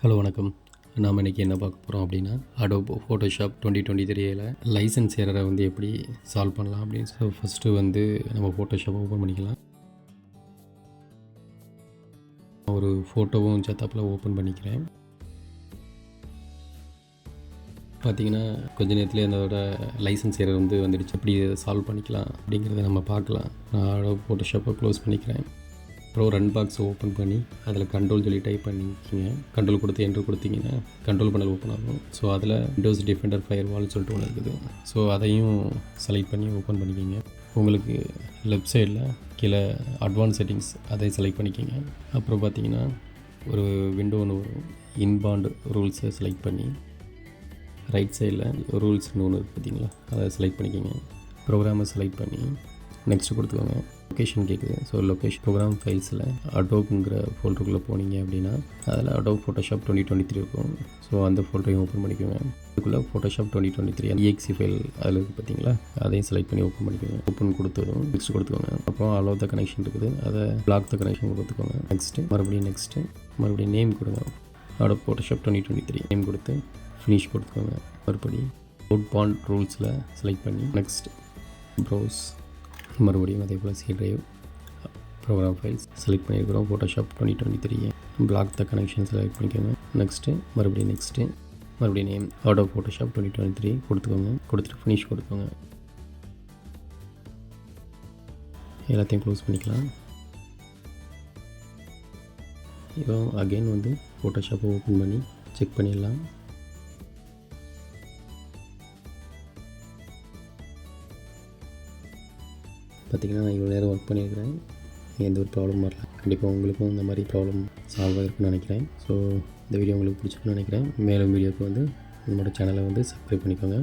Hello வணக்கம். நாம் இன்றைக்கி என்ன பார்க்க போகிறோம் அப்படின்னா, Adobe Photoshop 2023ல லைசன்ஸ் எரரை வந்து எப்படி சால்வ் பண்ணலாம் அப்படின்னு ஃபஸ்ட்டு வந்து நம்ம Photoshop ஓப்பன் பண்ணிக்கலாம். ஒரு ஃபோட்டோவும் ஜத்தாப்பில் ஓப்பன் பண்ணிக்கிறேன். பார்த்திங்கன்னா கொஞ்ச நேரத்துலேயே அதோட லைசன்ஸ் எரர் வந்து வந்துடுச்சு. எப்படி இதை சால்வ் பண்ணிக்கலாம் அப்படிங்கிறத நம்ம பார்க்கலாம். நான் Adobe Photoshopை க்ளோஸ் பண்ணிக்கிறேன். அப்புறம் ரன் பாக்ஸ் ஓப்பன் பண்ணி அதில் கண்ட்ரோல் சொல்லி டைப் பண்ணிக்கிங்க. கண்ட்ரோல் கொடுத்து என்ட்ரு கொடுத்தீங்கன்னா கண்ட்ரோல் பேனல் ஓப்பன் ஆகும். ஸோ அதில் விண்டோஸ் டிஃபெண்டர் ஃபயர்வால் சொல்லிட்டு ஒன்று இருக்குது. ஸோ அதையும் செலக்ட் பண்ணி ஓப்பன் பண்ணிக்கிங்க. உங்களுக்கு லெஃப்ட் சைடில் கீழே அட்வான்ஸ் செட்டிங்ஸ் அதை செலக்ட் பண்ணிக்கிங்க. அப்புறம் பார்த்தீங்கன்னா ஒரு விண்டோ ஒன்று வரும். இன்பாண்ட் ரூல்ஸை செலக்ட் பண்ணி ரைட் சைடில் ரூல்ஸ்னு ஒன்று இருக்குது பார்த்தீங்களா, அதை செலக்ட் பண்ணிக்கிங்க. ப்ரோக்ராமை செலக்ட் பண்ணி நெக்ஸ்ட்டு கொடுத்துக்கோங்க. லொக்கேஷன் கேட்குது. ஸோ லொக்கேஷன் ப்ரோக்ராம் ஃபைல்ஸில் அடோப்ங்கிற ஃபோல்டருக்குள்ளே போனீங்க அப்படின்னா அதில் Adobe Photoshop 2023 இருக்கும். ஸோ அந்த ஃபோல்டரையும் ஓப்பன் பண்ணிக்கோங்க. அதுக்குள்ளே Photoshop 2023 EXE ஃபைல் அதில் இருக்குது பார்த்தீங்களா, அதையும் செலக்ட் பண்ணி ஓப்பன் பண்ணிக்கோங்க. ஓப்பன் கொடுத்ததும் நெக்ஸ்ட் கொடுத்துக்கோங்க. அப்புறம் அலோவ் த கனெக்ஷன் இருக்குது, அதை பிளாக் த கனெக்ஷன் கொடுத்துக்கோங்க. மறுபடியும் நேம் கொடுங்க. Adobe Photoshop 2023 நேம் கொடுத்து ஃபினிஷ் கொடுத்துக்கோங்க. மறுபடியும் அவுட்பாண்ட் ரூல்ஸில் செலக்ட் பண்ணி நெக்ஸ்ட் ப்ரௌஸ். மறுபடியும் அதே போல் C drive program files select பண்ணியிருக்கிறோம். Photoshop 2023 block the connection select பண்ணிக்கோங்க. மறுபடியும் நேம் Adobe Photoshop 2023 கொடுத்துக்கோங்க. கொடுத்துட்டு ஃபினிஷ் கொடுத்துக்கோங்க. எல்லாத்தையும் க்ளோஸ் பண்ணிக்கலாம். இப்போ அகெயின் வந்து Photoshop ஓப்பன் பண்ணி செக் பண்ணிடலாம். பார்த்திங்கன்னா நான் இவ்வளோ நேரம் ஒர்க் பண்ணியிருக்கிறேன், எந்த ஒரு ப்ராப்ளம் வரல. கண்டிப்பாக உங்களுக்கும் இந்த மாதிரி ப்ராப்ளம் சால்வ் ஆகிருக்குன்னு நினைக்கிறேன். ஸோ இந்த வீடியோ உங்களுக்கு பிடிச்சிருக்குன்னு நினைக்கிறேன். மேலும் வீடியோக்கு வந்து நம்மளோட சேனலை வந்து சப்ஸ்கிரைப் பண்ணிக்கோங்க.